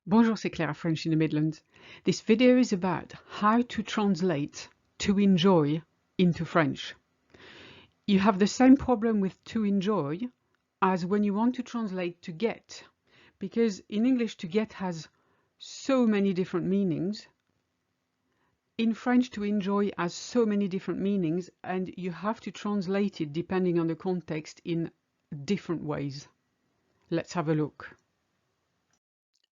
Bonjour, c'est Claire, French in the Midlands. This video is about how to translate to enjoy into French. You have the same problem with to enjoy as when you want to translate to get, because in English to get has so many different meanings. In French, to enjoy has so many different meanings, and you have to translate it depending on the context in different ways. Let's have a look.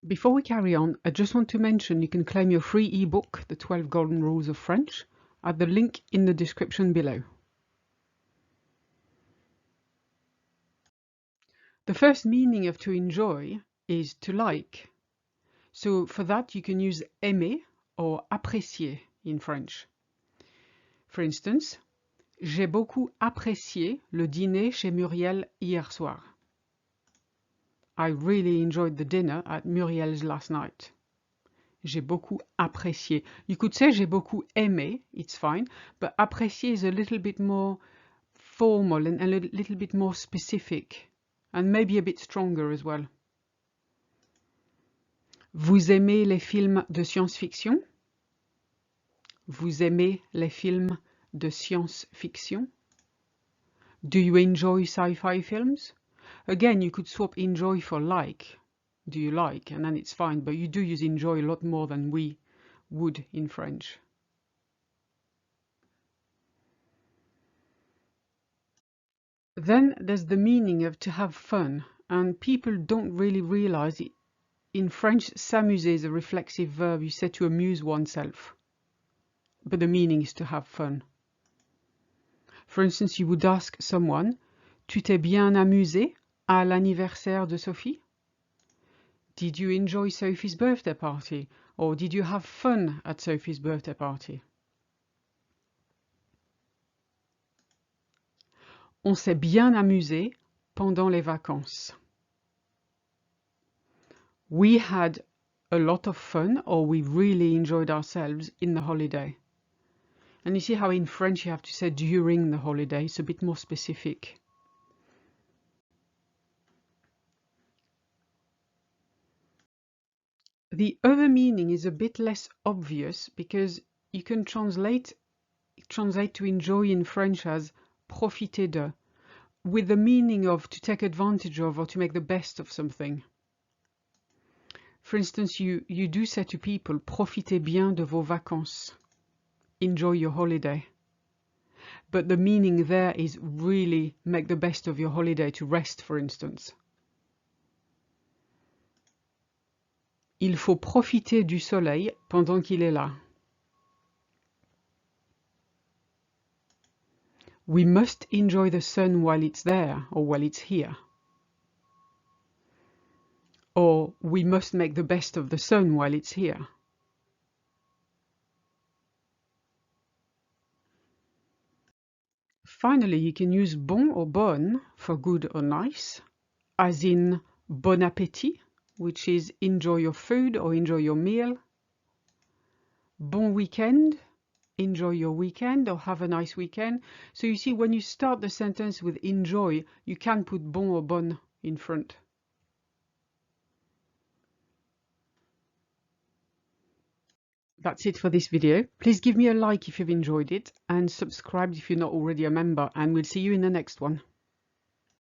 Before we carry on, I just want to mention you can claim your free ebook, The 12 Golden Rules of French, at the link in the description below. The first meaning of to enjoy is to like. So for that you can use aimer or apprécier in French. For instance, j'ai beaucoup apprécié le dîner chez Muriel hier soir. I really enjoyed the dinner at Muriel's last night. J'ai beaucoup apprécié. You could say j'ai beaucoup aimé, it's fine, but apprécier is a little bit more formal and a little bit more specific, and maybe a bit stronger as well. Vous aimez les films de science-fiction? Vous aimez les films de science-fiction? Do you enjoy sci-fi films? Again, you could swap enjoy for like. Do you like? And then it's fine, but you do use enjoy a lot more than we would in French. Then there's the meaning of to have fun, and people don't really realize it. In French, s'amuser is a reflexive verb. You say to amuse oneself, but the meaning is to have fun. For instance, you would ask someone, tu t'es bien amusé à l'anniversaire de Sophie? Did you enjoy Sophie's birthday party? Or did you have fun at Sophie's birthday party? On s'est bien amusé pendant les vacances. We had a lot of fun, or we really enjoyed ourselves in the holiday. And you see how in French you have to say during the holiday, it's a bit more specific. The other meaning is a bit less obvious because you can translate to enjoy in French as profiter de, with the meaning of to take advantage of or to make the best of something. For instance, you do say to people, profitez bien de vos vacances. Enjoy your holiday. But the meaning there is really make the best of your holiday, to rest, for instance. Il faut profiter du soleil pendant qu'il est là. We must enjoy the sun while it's there, or while it's here. Or we must make the best of the sun while it's here. Finally, you can use bon or bonne for good or nice, as in bon appétit, which is enjoy your food or enjoy your meal. Bon weekend, enjoy your weekend or have a nice weekend. So you see, when you start the sentence with enjoy, you can put bon or bonne in front. That's it for this video. Please give me a like if you've enjoyed it and subscribe if you're not already a member, and we'll see you in the next one.